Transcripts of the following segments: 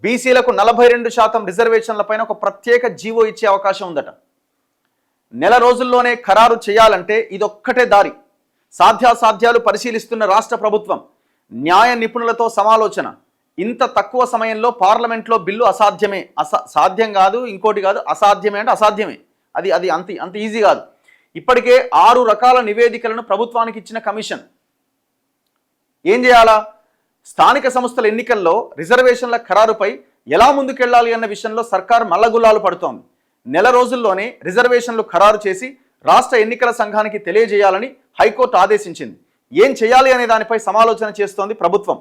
బీసీలకు 42% రిజర్వేషన్లపైన ఒక ప్రత్యేక జీవో ఇచ్చే అవకాశం ఉందట. నెల రోజుల్లోనే ఖరారు చేయాలంటే ఇదొక్కటే దారి. సాధ్యాసాధ్యాలు పరిశీలిస్తున్న రాష్ట్ర ప్రభుత్వం న్యాయ నిపుణులతో సమాలోచన. ఇంత తక్కువ సమయంలో పార్లమెంట్లో బిల్లు అసాధ్యమే. సాధ్యం కాదు, ఇంకోటి కాదు, అసాధ్యమే అంటే అసాధ్యమే. అది అంత ఈజీ కాదు. ఇప్పటికే 6 రకాల నివేదికలను ప్రభుత్వానికి ఇచ్చిన కమిషన్ ఏం చేయాలా? స్థానిక సంస్థల ఎన్నికల్లో రిజర్వేషన్ల ఖరారుపై ఎలా ముందుకెళ్లాలి అన్న విషయంలో సర్కార్ మల్లగుల్లాలు పడుతోంది. నెల రోజుల్లోనే రిజర్వేషన్లు ఖరారు చేసి రాష్ట్ర ఎన్నికల సంఘానికి తెలియజేయాలని హైకోర్టు ఆదేశించింది. ఏం చేయాలి అనే దానిపై సమాలోచన చేస్తోంది ప్రభుత్వం.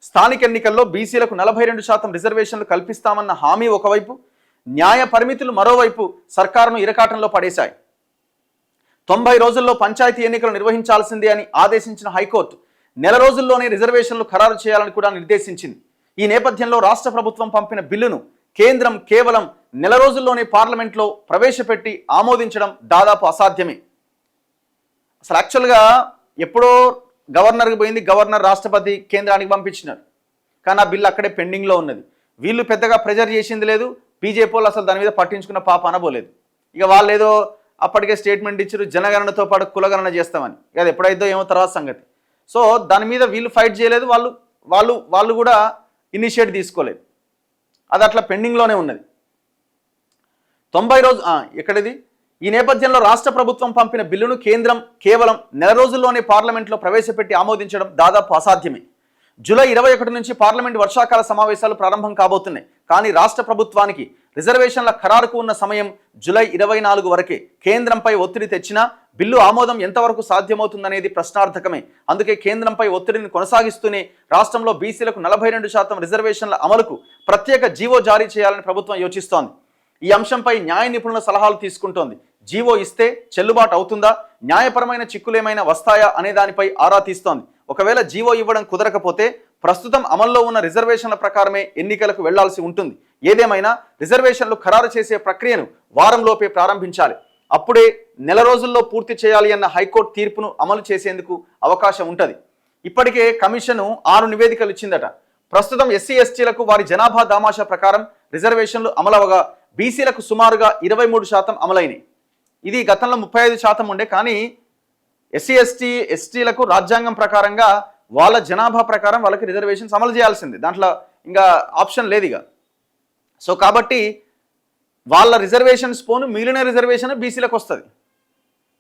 స్థానిక ఎన్నికల్లో బీసీలకు 42% రిజర్వేషన్లు కల్పిస్తామన్న హామీ ఒకవైపు, న్యాయ పరిమితులు మరోవైపు సర్కారును ఇరకాటంలో పడేశాయి. 90 రోజుల్లో పంచాయతీ ఎన్నికలు నిర్వహించాల్సిందే అని ఆదేశించిన హైకోర్టు నెల రోజుల్లోనే రిజర్వేషన్లు ఖరారు చేయాలని కూడా నిర్దేశించింది. ఈ నేపథ్యంలో రాష్ట్ర ప్రభుత్వం పంపిన బిల్లును కేంద్రం కేవలం నెల రోజుల్లోనే పార్లమెంట్లో ప్రవేశపెట్టి ఆమోదించడం దాదాపు అసాధ్యమే. అసలు యాక్చువల్గా ఎప్పుడో గవర్నర్కి పోయింది, గవర్నర్ రాష్ట్రపతి కేంద్రానికి పంపించినారు. కానీ ఆ బిల్లు అక్కడే పెండింగ్లో ఉన్నది. వీళ్ళు పెద్దగా ప్రెజర్ చేసింది లేదు, బీజేపీ వాళ్ళు అసలు దాని మీద పట్టించుకున్న పాప అనబోలేదు. ఇక వాళ్ళు ఏదో అప్పటికే స్టేట్మెంట్ ఇచ్చారు, జనగణనతో పాటు కులగణన చేస్తామని. అది ఎప్పుడైతే ఏమో తర్వాత సంగతి. సో దాని మీద వీళ్ళు ఫైట్ చేయలేదు, వాళ్ళు కూడా ఇనిషియేట్ తీసుకోలేదు. అది అట్లా పెండింగ్లోనే ఉన్నది. 90 రోజు ఎక్కడిది? ఈ నేపథ్యంలో రాష్ట్ర ప్రభుత్వం పంపిన బిల్లును కేంద్రం కేవలం నెల రోజుల్లోనే పార్లమెంట్లో ప్రవేశపెట్టి ఆమోదించడం దాదాపు అసాధ్యమే. జూలై 21 నుంచి పార్లమెంట్ వర్షాకాల సమావేశాలు ప్రారంభం కాబోతున్నాయి. కానీ రాష్ట్ర ప్రభుత్వానికి రిజర్వేషన్ల ఖరారుకు ఉన్న సమయం జూలై 24 వరకే. కేంద్రంపై ఒత్తిడి తెచ్చినా బిల్లు ఆమోదం ఎంతవరకు సాధ్యమవుతుందనేది ప్రశ్నార్థకమే. అందుకే కేంద్రంపై ఒత్తిడిని కొనసాగిస్తూనే రాష్ట్రంలో బీసీలకు 42% రిజర్వేషన్ల అమలుకు ప్రత్యేక జీవో జారీ చేయాలని ప్రభుత్వం యోచిస్తోంది. ఈ అంశంపై న్యాయ నిపుణుల సలహాలు తీసుకుంటోంది. జీవో ఇస్తే చెల్లుబాటు అవుతుందా, న్యాయపరమైన చిక్కులేమైనా వస్తాయా అనే దానిపై ఆరా తీస్తోంది. ఒకవేళ జీవో ఇవ్వడం కుదరకపోతే ప్రస్తుతం అమల్లో ఉన్న రిజర్వేషన్ల ప్రకారమే ఎన్నికలకు వెళ్లాల్సి ఉంటుంది. ఏదేమైనా రిజర్వేషన్లు ఖరారు చేసే ప్రక్రియను వారంలోపే ప్రారంభించాలి. అప్పుడే నెల రోజుల్లో పూర్తి చేయాలి అన్న హైకోర్టు తీర్పును అమలు చేసేందుకు అవకాశం ఉంటుంది. ఇప్పటికే కమిషను 6 నివేదికలు ఇచ్చిందట. ప్రస్తుతం ఎస్సీ ఎస్టీలకు వారి జనాభా దామాషా ప్రకారం రిజర్వేషన్లు అమలవగా బీసీలకు సుమారుగా 23% అమలైనవి. ఇది గతంలో 35% ఉండే. కానీ ఎస్సీ ఎస్టీలకు రాజ్యాంగం ప్రకారంగా వాళ్ళ జనాభా ప్రకారం వాళ్ళకి రిజర్వేషన్స్ అమలు చేయాల్సిందే, దాంట్లో ఇంకా ఆప్షన్ లేదు ఇక. సో కాబట్టి వాళ్ళ రిజర్వేషన్స్ పోను, మిగిలిన రిజర్వేషన్ బీసీలకు వస్తుంది.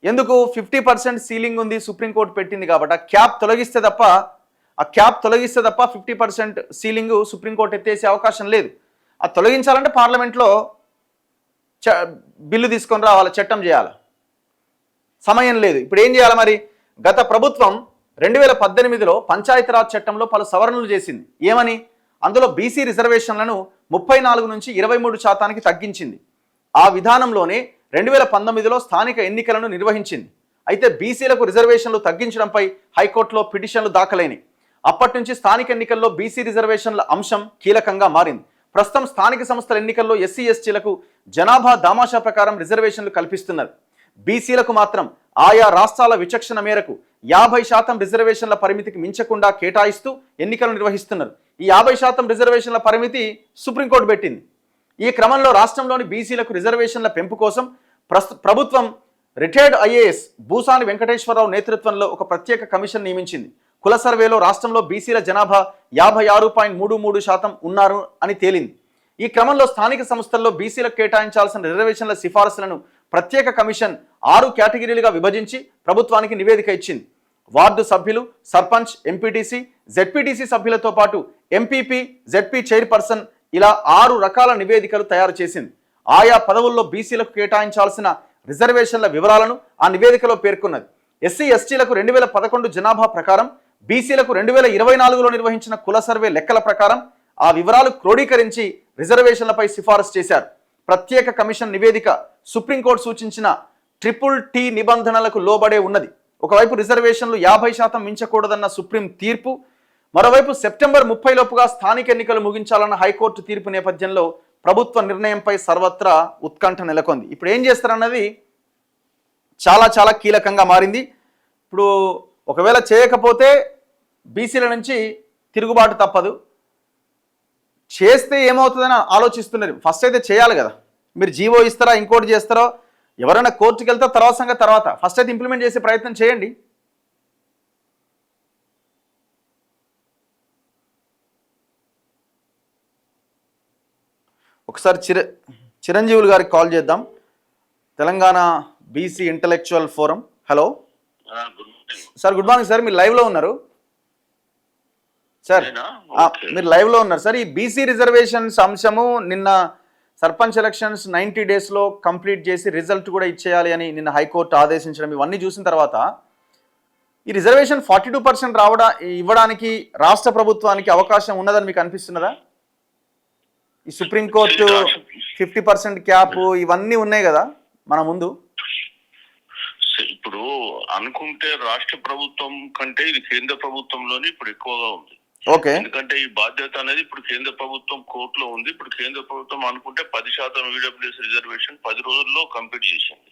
ఎందుకు? 50% సీలింగ్ ఉంది, సుప్రీంకోర్టు పెట్టింది కాబట్టి. ఆ క్యాప్ తొలగిస్తే తప్ప 50% సీలింగ్ సుప్రీంకోర్టు ఎత్తేసే అవకాశం లేదు. అది తొలగించాలంటే పార్లమెంట్లో బిల్లు తీసుకొని రావాలి, చట్టం చేయాలి. సమయం లేదు. ఇప్పుడు ఏం చేయాలి మరి? గత ప్రభుత్వం 2018లో పంచాయతీరాజ్ చట్టంలో పలు సవరణలు చేసింది. ఏమని? అందులో బీసీ రిజర్వేషన్లను 34 నుంచి 23% తగ్గించింది. ఆ విధానంలోనే 2019లో స్థానిక ఎన్నికలను నిర్వహించింది. అయితే బీసీలకు రిజర్వేషన్లు తగ్గించడంపై హైకోర్టులో పిటిషన్లు దాఖలైనవి. అప్పటి నుంచి స్థానిక ఎన్నికల్లో బీసీ రిజర్వేషన్ల అంశం కీలకంగా మారింది. ప్రస్తుతం స్థానిక సంస్థల ఎన్నికల్లో ఎస్సీ ఎస్టీలకు జనాభా దామాషా ప్రకారం రిజర్వేషన్లు కల్పిస్తున్నారు. బీసీలకు మాత్రం ఆయా రాష్ట్రాల విచక్షణ మేరకు 50% రిజర్వేషన్ల పరిమితికి మించకుండా కేటాయిస్తూ ఎన్నికలు నిర్వహిస్తున్నారు. ఈ 50% రిజర్వేషన్ల పరిమితి సుప్రీంకోర్టు పెట్టింది. ఈ క్రమంలో రాష్ట్రంలోని బీసీలకు రిజర్వేషన్ల పెంపు కోసం ప్రభుత్వం రిటైర్డ్ ఐఏఎస్ భూసాని వెంకటేశ్వరరావు నేతృత్వంలో ఒక ప్రత్యేక కమిషన్ నియమించింది. కుల సర్వేలో రాష్ట్రంలో బీసీల జనాభా 56.33% ఉన్నారు అని తేలింది. ఈ క్రమంలో స్థానిక సంస్థల్లో బీసీలకు కేటాయించాల్సిన రిజర్వేషన్ల సిఫారసులను ప్రత్యేక కమిషన్ 6 కేటగిరీలుగా విభజించి ప్రభుత్వానికి నివేదిక ఇచ్చింది. వార్డు సభ్యులు, సర్పంచ్, ఎంపీటీసీ, జెడ్పీటీసీ సభ్యులతో పాటు ఎంపీపీ, జెడ్పీ చైర్పర్సన్ ఇలా 6 రకాల నివేదికలు తయారు చేసింది. ఆయా పదవుల్లో బీసీలకు కేటాయించాల్సిన రిజర్వేషన్ల వివరాలను ఆ నివేదికలో పేర్కొన్నది. ఎస్సీ ఎస్టీలకు 2011 జనాభా ప్రకారం, బీసీలకు 2024లో నిర్వహించిన కుల సర్వే లెక్కల ప్రకారం ఆ వివరాలు క్రోడీకరించి రిజర్వేషన్లపై సిఫారసు చేశారు. ప్రత్యేక కమిషన్ నివేదిక సుప్రీంకోర్టు సూచించిన TTT నిబంధనలకు లోబడే ఉన్నది. ఒకవైపు రిజర్వేషన్లు 50% మించకూడదన్న సుప్రీం తీర్పు, మరోవైపు సెప్టెంబర్ 30 లోపుగా స్థానిక ఎన్నికలు ముగించాలన్న హైకోర్టు తీర్పు నేపథ్యంలో ప్రభుత్వ నిర్ణయంపై సర్వత్రా ఉత్కంఠ నెలకొంది. ఇప్పుడు ఏం చేస్తారన్నది చాలా కీలకంగా మారింది. ఇప్పుడు ఒకవేళ చేయకపోతే బీసీల నుంచి తిరుగుబాటు తప్పదు. చేస్తే ఏమవుతుందని ఆలోచిస్తున్నారు. ఫస్ట్ అయితే చేయాలి కదా. మీరు జీవో ఇస్తారా, ఇంకోటి చేస్తారో, ఎవరైనా కోర్టుకి వెళ్తే తర్వాత సంగతి తర్వాత. ఫస్ట్ అయితే ఇంప్లిమెంట్ చేసే ప్రయత్నం చేయండి. ఒకసారి చిరంజీవులు గారికి కాల్ చేద్దాం. Telangana BC intellectual forum. Hello sir, good morning sir. మీరు లైవ్లో ఉన్నారు సార్. మీరు లైవ్లో ఉన్నారు సార్. ఈ బీసీ రిజర్వేషన్స్ అంశము నిన్న సర్పంచ్ ఎలక్షన్స్ 90 డేస్లో కంప్లీట్ చేసి రిజల్ట్ కూడా ఇచ్చేయాలి అని నిన్న హైకోర్టు ఆదేశించడం, ఇవన్నీ చూసిన తర్వాత ఈ రిజర్వేషన్ 42% ఇవ్వడానికి రాష్ట్ర ప్రభుత్వానికి అవకాశం ఉన్నదని మీకు అనిపిస్తున్నదా? ఈ సుప్రీంకోర్టు 50% క్యాప్ ఇవన్నీ ఉన్నాయి కదా మన ముందు. ఇప్పుడు అనుకుంటే రాష్ట్ర ప్రభుత్వం కంటే ఇది కేంద్ర ప్రభుత్వంలోనే ఇప్పుడు ఎక్కువగా ఉంది. ఓకే, ఎందుకంటే ఈ బాధ్యత అనేది ఇప్పుడు కేంద్ర ప్రభుత్వం కోర్టులో ఉంది. ఇప్పుడు కేంద్ర ప్రభుత్వం అనుకుంటే 10% ఈడబ్ల్యూఎస్ రిజర్వేషన్ 10 రోజుల్లో కంప్లీట్ చేసింది.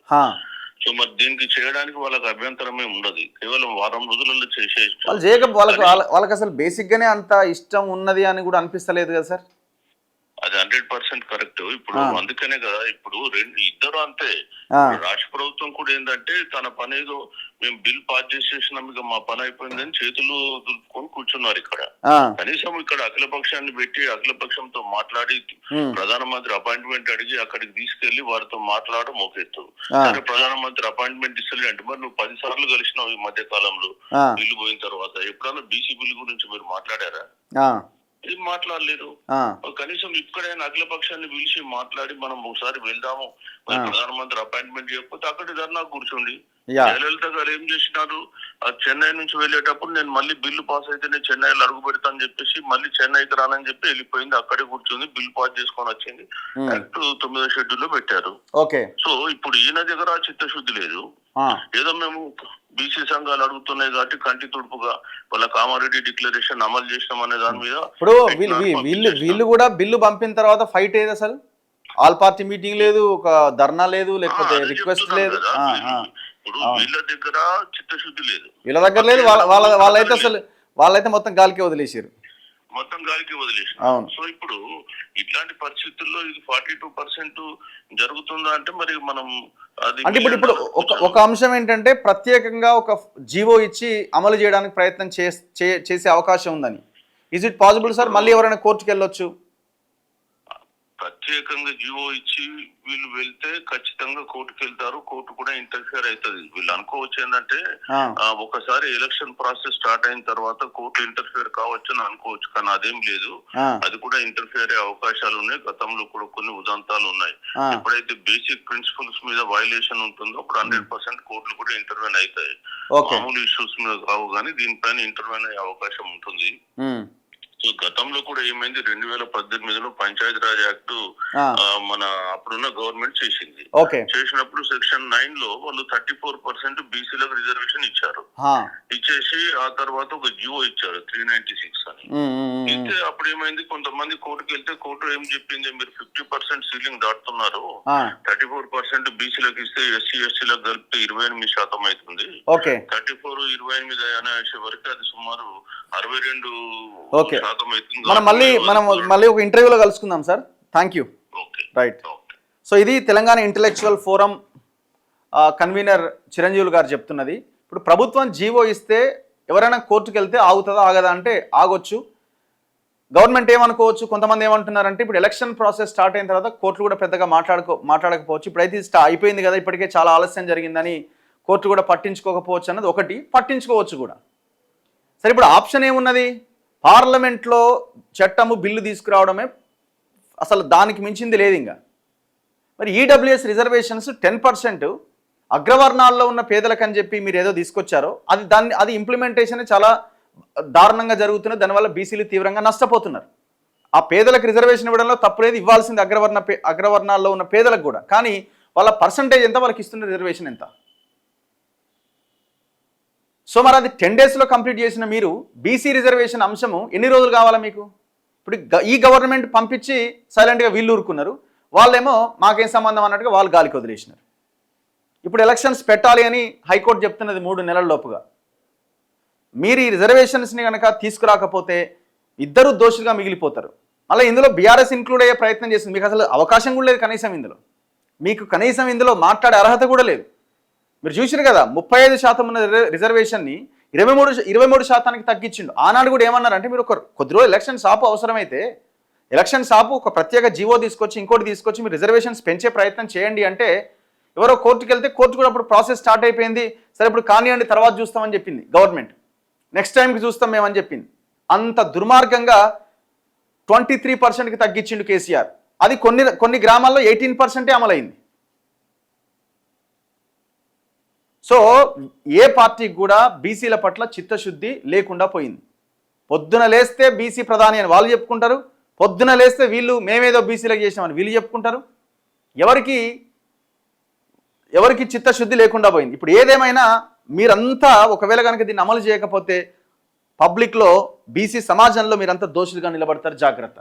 సో మరి దీనికి చేయడానికి వాళ్ళకి అభ్యంతరమే ఉండదు. కేవలం వారం రోజులలో వాళ్ళకి అసలు బేసిక్ గానే అంత ఇష్టం ఉన్నది అని కూడా అనిపిస్తలేదు కదా సార్? అది 100% కరెక్ట్. ఇప్పుడు అందుకనే కదా ఇప్పుడు ఇద్దరు అంతే. రాష్ట్ర ప్రభుత్వం కూడా ఏంటంటే తన పని ఏదో మేము బిల్ పాస్ చేసేసినాం, ఇక మా పని అయిపోయిందని చేతులు దులుపుకొని కూర్చున్నారు. ఇక్కడ కనీసం ఇక్కడ అఖిలపక్షాన్ని పెట్టి అఖిలపక్షంతో మాట్లాడి ప్రధానమంత్రి అపాయింట్మెంట్ అడిగి అక్కడికి తీసుకెళ్లి వారితో మాట్లాడడం ఒక ఎత్తు. సరే, ప్రధానమంత్రి అపాయింట్మెంట్ ఇస్తలే అంటే మరి నువ్వు 10 సార్లు కలిసినావు ఈ మధ్య కాలంలో బిల్లు పోయిన తర్వాత. ఎప్పుడన్నా బీసీ బిల్లు గురించి మీరు మాట్లాడారా? ఏం మాట్లాడలేదు. కనీసం ఇక్కడైనా అఖిలపక్షాన్ని పిలిచి మాట్లాడి మనం ఒకసారి వెళ్దాము, ప్రధానమంత్రి అపాయింట్మెంట్ చేయకపోతే అక్కడ ధర్నా కూర్చోండి. జయలలిత గారు ఏం చేసినారు, చెన్నై నుంచి వెళ్ళేటప్పుడు నేను మళ్ళీ బిల్లు పాస్ అయితేనే చెన్నైలో అడుగు పెడతానని చెప్పేసి మళ్ళీ చెన్నైకి రానని చెప్పి వెళ్ళిపోయింది. అక్కడే కూర్చొని బిల్ పాస్ చేసుకొని వచ్చింది. యాక్ట్ 9వ షెడ్యూల్లో పెట్టారు. సో ఇప్పుడు ఈయన దగ్గర చిత్తశుద్ధి లేదు. ఏదో మేము బీసీ సంఘాలు అడుగుతున్నాయి కాబట్టి కంటి తుడుపుగా వాళ్ళ కామారెడ్డి డిక్లరేషన్ అమలు చేసినాం అనే దాని మీద ఇప్పుడు వీళ్ళు కూడా బిల్లు పంపిన తర్వాత ఫైట్ ఏది అసలు? ఆల్ పార్టీ మీటింగ్ లేదు, ఒక ధర్నా లేదు, లేకపోతే రిక్వెస్ట్ లేదు. ఇప్పుడు వీళ్ళ దగ్గర చిత్తశుద్ధి లేదు, వీళ్ళ దగ్గర లేదు. వాళ్ళైతే మొత్తం గాలికి వదిలేసారు. సో ఇప్పుడు ఇట్లాంటి పరిస్థితుల్లో ఇది 42% జరుగుతుందా అంటే మరి మనం అంటే ఇప్పుడు ఒక అంశం ఏంటంటే ప్రత్యేకంగా ఒక జీవో ఇచ్చి అమలు చేయడానికి ప్రయత్నం చేసే అవకాశం ఉందని. Is it possible sir? మళ్ళీ ఎవరైనా కోర్టుకు వెళ్ళొచ్చు? ప్రత్యేకంగా జీవో ఇచ్చి వీళ్ళు వెళ్తే ఖచ్చితంగా కోర్టుకు వెళ్తారు. కోర్టు కూడా ఇంటర్ఫియర్ అవుతుంది. వీళ్ళు అనుకోవచ్చు ఏంటంటే ఒకసారి ఎలక్షన్ ప్రాసెస్ స్టార్ట్ అయిన తర్వాత కోర్టు ఇంటర్ఫియర్ కావచ్చు అని అనుకోవచ్చు, కానీ అదేం లేదు. అది కూడా ఇంటర్ఫియర్ అయ్యే అవకాశాలు ఉన్నాయి. గతంలో కూడా కొన్ని ఉదంతాలు ఉన్నాయి. ఎప్పుడైతే బేసిక్ ప్రిన్సిపల్స్ మీద వైలేషన్ ఉంటుందో అప్పుడు 100% కోర్టులు కూడా ఇంటర్వ్యూన్ అవుతాయి. మామూలు ఇష్యూస్ మీద కావు, కానీ దీనిపైన ఇంటర్వ్యూన్ అయ్యే అవకాశం ఉంటుంది. సో గతంలో కూడా ఏమైంది, 2018లో పంచాయతీరాజ్ యాక్ట్ మన అప్పుడున్న గవర్నమెంట్ చేసింది. చేసినప్పుడు సెక్షన్ 9లో వాళ్ళు 34% బీసీలకు రిజర్వేషన్ ఇచ్చారు. ఇచ్చేసి ఆ తర్వాత ఒక జియో ఇచ్చారు 396 అని. ఇస్తే అప్పుడు ఏమైంది, కొంతమంది కోర్టుకు వెళ్తే కోర్టు ఏం చెప్పింది, మీరు 50% సీలింగ్ దాటుతున్నారు, 34% బీసీలకు ఇస్తే ఎస్సీ ఎస్టీలకు కలిపితే 28% అవుతుంది. 34 28 అనే వరకు అది సుమారు 62%. మనం మళ్ళీ ఒక ఇంటర్వ్యూలో కలుసుకుందాం sir. Thank you. Right. So ఇది తెలంగాణ ఇంటలెక్చువల్ ఫోరం కన్వీనర్ చిరంజీవులు గారు చెప్తున్నది. ఇప్పుడు ప్రభుత్వం జీవో ఇస్తే ఎవరైనా కోర్టుకు వెళ్తే ఆగుతుందా ఆగదా అంటే ఆగొచ్చు. గవర్నమెంట్ ఏమనుకోవచ్చు, కొంతమంది ఏమంటున్నారంటే ఇప్పుడు ఎలక్షన్ ప్రాసెస్ స్టార్ట్ అయిన తర్వాత కోర్టులు కూడా పెద్దగా మాట్లాడకపోవచ్చు. ఇప్పుడైతే అయిపోయింది కదా, ఇప్పటికే చాలా ఆలస్యం జరిగిందని కోర్టు కూడా పట్టించుకోకపోవచ్చు అన్నది ఒకటి. పట్టించుకోవచ్చు కూడా. సరే, ఇప్పుడు ఆప్షన్ ఏమున్నది? పార్లమెంట్లో చట్టము బిల్లు తీసుకురావడమే, అసలు దానికి మించింది లేదు ఇంకా. మరి ఈడబ్ల్యూఎస్ రిజర్వేషన్స్ 10% అగ్రవర్ణాల్లో ఉన్న పేదలకు అని చెప్పి మీరు ఏదో తీసుకొచ్చారో అది ఇంప్లిమెంటేషన్ చాలా దారుణంగా జరుగుతున్నది. దానివల్ల బీసీలు తీవ్రంగా నష్టపోతున్నారు. ఆ పేదలకు రిజర్వేషన్ ఇవ్వడంలో తప్పులేదు, ఇవ్వాల్సింది అగ్రవర్ణాల్లో ఉన్న పేదలకు కూడా. కానీ వాళ్ళ పర్సంటేజ్ ఎంత, వాళ్ళకి ఇస్తున్న రిజర్వేషన్ ఎంత? సో మరి అది 10 డేస్లో కంప్లీట్ చేసిన మీరు బీసీ రిజర్వేషన్ అంశము ఎన్ని రోజులు కావాలా మీకు? ఇప్పుడు ఈ గవర్నమెంట్ పంపించి సైలెంట్గా వీళ్ళు ఊరుకున్నారు, వాళ్ళేమో మాకేం సంబంధం అన్నట్టుగా వాళ్ళు గాలికి వదిలేసినారు. ఇప్పుడు ఎలక్షన్స్ పెట్టాలి అని హైకోర్టు చెప్తున్నది 3 నెలల లోపుగా. మీరు ఈ రిజర్వేషన్స్ని కనుక తీసుకురాకపోతే ఇద్దరు దోషులుగా మిగిలిపోతారు. మళ్ళీ ఇందులో బీఆర్ఎస్ ఇంక్లూడ్ అయ్యే ప్రయత్నం చేస్తుంది. మీకు అసలు అవకాశం కూడా లేదు కనీసం ఇందులో. మీకు కనీసం ఇందులో మాట్లాడే అర్హత కూడా లేదు. మీరు చూసారు కదా 35% ఉన్న రిజర్వేషన్ని 23% తగ్గించిండు. ఆనాడు కూడా ఏమన్నారంటే మీరు కొద్ది రోజులు ఎలక్షన్స్ ఆపు, అవసరమైతే ఎలక్షన్స్ ఆపు, ఒక ప్రత్యేక జీవో తీసుకొచ్చి ఇంకోటి తీసుకొచ్చి మీరు రిజర్వేషన్స్ పెంచే ప్రయత్నం చేయండి అంటే ఎవరో కోర్టుకు వెళ్తే కోర్టు కూడా అప్పుడు ప్రాసెస్ స్టార్ట్ అయిపోయింది. సరే ఇప్పుడు కానివ్వండి తర్వాత చూస్తామని చెప్పింది గవర్నమెంట్, నెక్స్ట్ టైంకి చూస్తాం మేమని చెప్పింది. అంత దుర్మార్గంగా 23%కి తగ్గించిండు కేసీఆర్. అది కొన్ని గ్రామాల్లో 18% అమలైంది. సో ఏ పార్టీకి కూడా బీసీల పట్ల చిత్తశుద్ధి లేకుండా పోయింది. పొద్దున లేస్తే బీసీ ప్రధాని అని వాళ్ళు చెప్పుకుంటారు, పొద్దున లేస్తే వీళ్ళు మేమేదో బీసీలకు చేసినామని వీళ్ళు చెప్పుకుంటారు. ఎవరికి చిత్తశుద్ధి లేకుండా పోయింది. ఇప్పుడు ఏదేమైనా మీరంతా ఒకవేళ కనుక దీన్ని అమలు చేయకపోతే పబ్లిక్లో బీసీ సమాజంలో మీరంతా దోషులుగా నిలబడతారు. జాగ్రత్త.